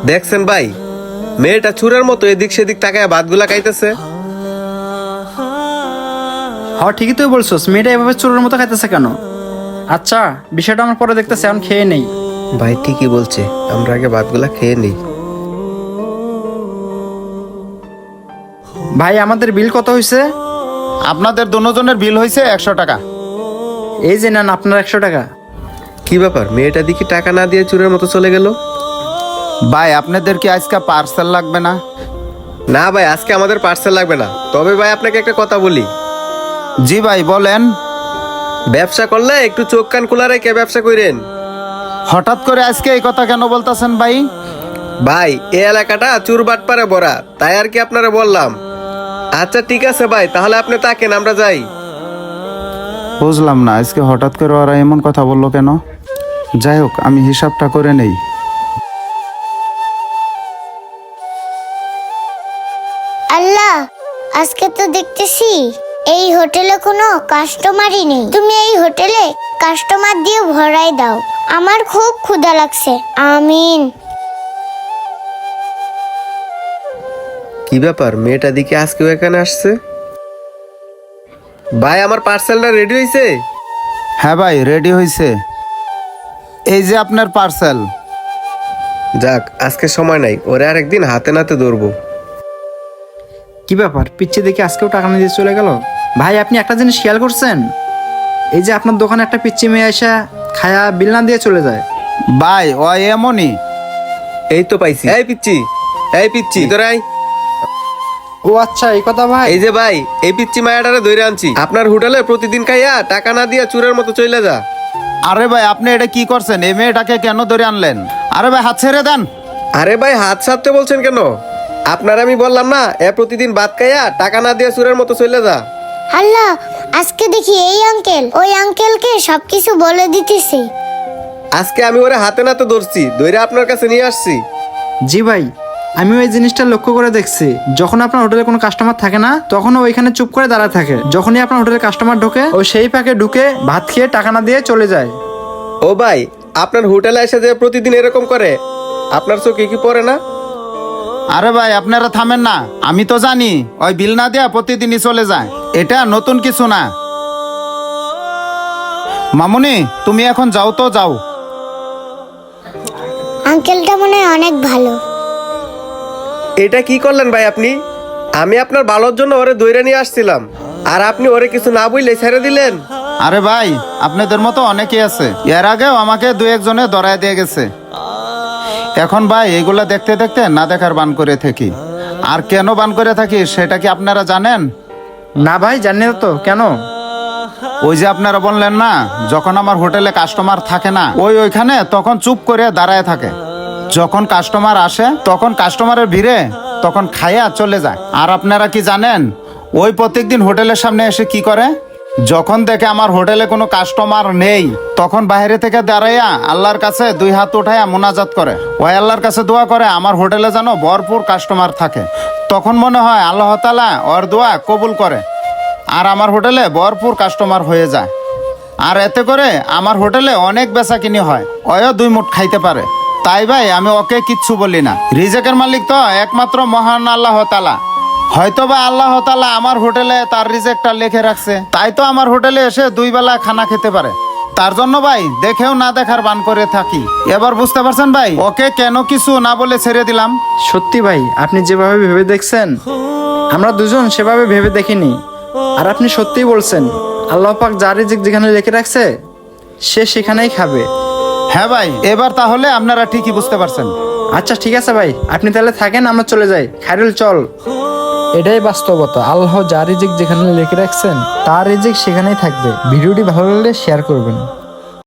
দেখছেন ভাই, মেয়েটা চুরের মতো এদিক সেদিক তাকায় ভাতগুলা খাইতেছে। হ্যাঁ ঠিকই তুই বলছিস, মেয়েটা এভাবে চোরের মতো খাইতেছে কেন? আচ্ছা বিষয়টা আমার পরে দেখতেছে, এখন খেয়ে নেই। ভাই ঠিকই বলছে, আমরা আগে ভাতগুলা খেয়ে নিই। ভাই আমাদের বিল কত হয়েছে? আপনাদের দুজনের বিল হয়েছে 100 টাকা। এই যে নেন আপনার 100 টাকা। কি ব্যাপার, মেয়েটা দেখি টাকা না দিয়ে চুরের মতো চলে গেল। ভাই আপনাদের কি আজকে পার্সেল লাগবে না? না ভাই, আজকে আমাদের পার্সেল লাগবে না। তবে ভাই আপনাকে একটা কথা বলি, জি ভাই বলেন। ব্যবসা করলে একটু চোখ কান খোলা রেখে ব্যবসা করেন। হঠাৎ করে আজকে এই কথা কেন বলতেছেন ভাই? ভাই এই এলাকাটা চুর বাটপারে ভরা, তাই আর কি আপনারা বললাম। আচ্ছা ঠিক আছে ভাই, তাহলে আপনি তাকেন, আমরা যাই। বুঝলাম না আজকে হঠাৎ করে ওরা এমন কথা বললো কেন। যাই হোক, আমি হিসাবটা করে নেই। আল্লাহ, আজকে তো দেখতেছি এই হোটেলে কোনো কাস্টমারই নেই। তুমি এই হোটেলে কাস্টমার দিয়ে ভরাই দাও, আমার খুব ক্ষুধা লাগছে। আমিন। কি ব্যাপার, মেয়েটা দিকে আজকেও এখানে আসছে? ভাই আমার পার্সেলটা রেডি হয়েছে? হ্যাঁ ভাই রেডি হয়েছে, এই যে আপনার পার্সেল। যাক, আজকে সময় নাই, ওরে আরেকদিন হাতে নাতে ধরবো। কি ব্যাপার, পিচ্ছি দেখে আজকেও টাকা না দিয়ে চলে গেল? ভাই আপনি একটা জিনিস খেয়াল করছেন? এই যে আপনার দোকানে একটা পিচ্ছি মেয়ে এসে খায়া বিল না দিয়ে চলে যায়। ভাই ও এমনই। এই তো পাইছি। এই পিচ্ছি, এই পিচ্ছি ভিতরে আয়। ও আচ্ছা এই কথা ভাই। এই যে ভাই, এই পিচ্ছি মায়াটারে ধরে আনছি। আপনার হোটেলে প্রতিদিন খাইয়া টাকা না দিয়া চুরের মতো চলে যা। আরে ভাই আপনি এটা কি করছেন? এই মেয়েটাকে কেন ধরে আনলেন? আরে ভাই হাত ছেড়ে দেন। আরে ভাই হাত সারতে বলছেন কেন? আপনার আমি বললাম না, এ প্রতিদিন ভাত খাইয়া টাকা না দিয়া চুরের মতো চলে যা। আল্লাহ, আজকে দেখি এই আঙ্কেল ওই আঙ্কেলকে সবকিছু বলে দিতেছে। আজকে আমি ওরে হাতে নাতে ধরছি, ধরে আপনার কাছে নিয়ে আসছি। জি ভাই, আমি ওই জিনিসটা লক্ষ্য করে দেখছি। যখন আপনার হোটেলে কোনো কাস্টমার থাকে না, তখন ও ওইখানে চুপ করে দাঁড়ায় থাকে। যখনই আপনার হোটেলে কাস্টমার ঢোকে, ও সেই পাকে ঢুকে ভাত খেয়ে টাকা না দিয়ে চলে যায়। ও ভাই, আপনার হোটেলে এসে যে প্রতিদিন এরকম করে, আপনার চোখে কি পড়ে না? আরে ভাই আপনারা থামেন না, আমি তো জানি ওই বিল না দেয়া প্রতিদিনই চলে যায়, এটা নতুন কিছু না। মামুনি তুমি এখন যাও তো যাও। আঙ্কেলটা মনে হয় অনেক ভালো। এটা কি করলেন ভাই আপনি? আমি আপনার ভালোর জন্য ওরে দইরা নিয়ে আসছিলাম, আর আপনি ওরে কিছু না বললে ছেড়ে দিলেন। আরে ভাই আপনাদের মতো অনেকেই আছে, এর আগেও আমাকে দু একজনে ধরায় দিয়ে গেছে। এখন ভাই এগুলা দেখতে দেখতে না দেখার বান করে থাকি। আর কেন বান করে থাকি সেটা কি আপনারা জানেন? না ভাই জানি না তো, কেন? ওই যে আপনারা বললেন না, যখন আমার হোটেলে কাস্টমার থাকে না, ওইখানে তখন চুপ করে দাঁড়ায় থাকে। যখন কাস্টমার আসে তখন কাস্টমারের ভিড়ে তখন খাইয়া চলে যায়। আর আপনারা কি জানেন ওই প্রত্যেকদিন হোটেলের সামনে এসে কি করে? যখন দেখে আমার হোটেলে কোনো কাস্টমার নেই, তখন বাইরে থেকে দাঁড়াইয়া আল্লাহর কাছে 2 হাত উঠাইয়া মুনাজাত করে। ওই আল্লাহর কাছে দোয়া করে আমার হোটেলে যেন ভরপুর কাস্টমার থাকে। তখন মনে হয় আল্লাহ তাআলা ওর দোয়া কবুল করে, আর আমার হোটেলে ভরপুর কাস্টমার হয়ে যায়। আর এতে করে আমার হোটেলে অনেক বেচাকিনি হয়, ওয়ও 2 মুঠ খাইতে পারে। তাই ভাই আমি ওকে কিচ্ছু বলি না। রিজেকের মালিক তো একমাত্র মহান আল্লাহ তাআলা। হয়তো বা আল্লাহ তাআলা আমার হোটেলে তার রিজেকটা লিখে রাখছে, তাই তো আমার হোটেলে এসে 2 বেলা খানা খেতে পারে। তার জন্য ভাই দেখেও না দেখার বান করে থাকি। এবার বুঝতে পারছেন ভাই ওকে কেন কিছু না বলে ছেড়ে দিলাম? সত্যি ভাই, আপনি যেভাবে ভেবে দেখছেন, আমরা দুজন সেভাবে ভেবে দেখিনি। আর আপনি সত্যিই বলছেন, আল্লাহ পাক যার রিজিক যেখানে লিখে রাখছে সে সেখানেই খাবে। হ্যাঁ ভাই, এবার তাহলে আপনারা ঠিকই বুঝতে পারছেন। আচ্ছা ঠিক আছে ভাই, আপনি তাহলে থাকেন, আমরা চলে যাই। খায়রুল চল। এটাই বাস্তবতা, আল্লাহ যার রিজিক যেখানে লিখে রাখছেন তার রিজিক সেখানেই থাকবে। ভিডিওটি ভালো লাগলে শেয়ার করবেন।